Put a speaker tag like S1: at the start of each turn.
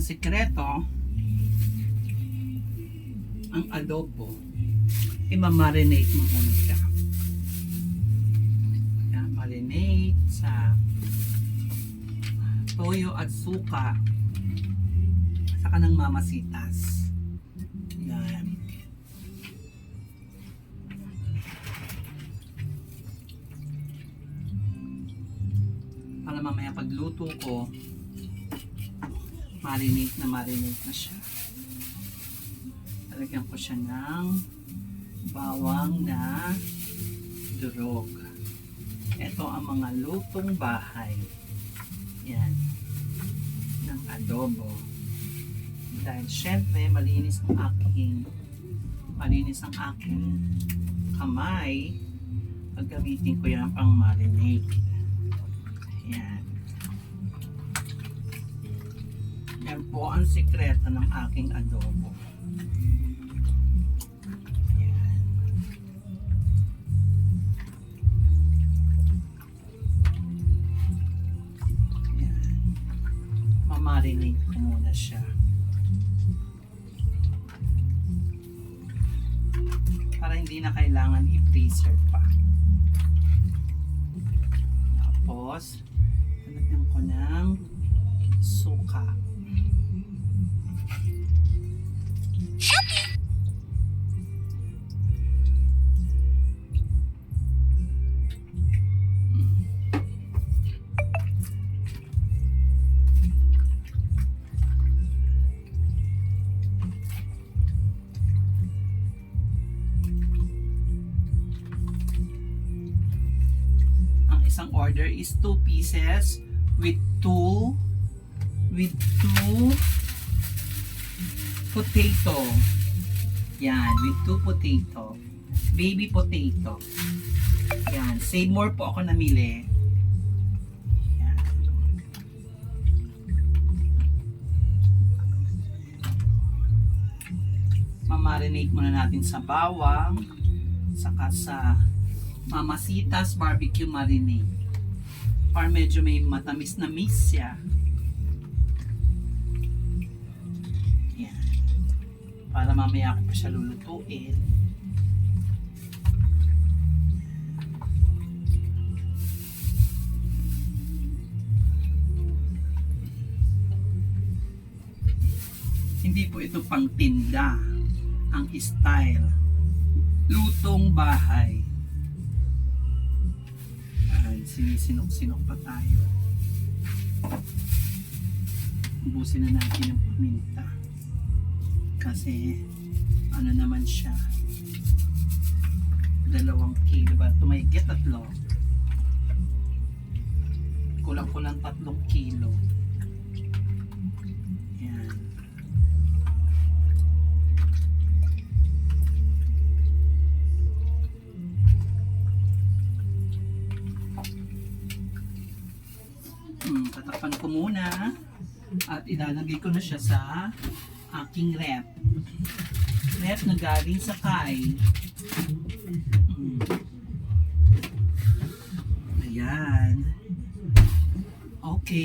S1: sikreto, ang adobo, i-marinate mo muna siya. Yan, marinate sa toyo at suka, saka ng mamasitas. Yan. Para mamaya pagluto ko, marinate na siya. Talagyan ko siya ng bawang na durog. Ito ang mga lutong bahay. Yan. Ng adobo. Dahil syempre malinis ang aking kamay. Paggamitin ko yan pang marinate. Yan. Yan po ang sikreto ng aking adobo. Yan. Yan. Mamarinate ko muna siya. Para hindi na kailangan i-freezer pa. Tapos, lagyan ko ng suka. Isang order is 2 pieces with 2 potato. Yan, with 2 potato. Baby potato. Yan, save more po ako namili. Yan. Mamarinate muna natin sa bawang, saka sa mamasitas barbecue marinade. Or medyo may matamis na mix siya. Yan. Para mamaya ko pa siya lulutuin. Hindi po ito pang tinda. Ang style. Lutong bahay. Sinisinok-sinok pa tayo. Ubusin na natin yung paminta. Kasi ano naman siya, 2 kilo ba? Tumaigit 3. Kulang-kulang 3 kilo. Yan. Tatakpan ko muna at ilalagay ko na siya sa aking ref na galing sa Kai. Ayan. Okay.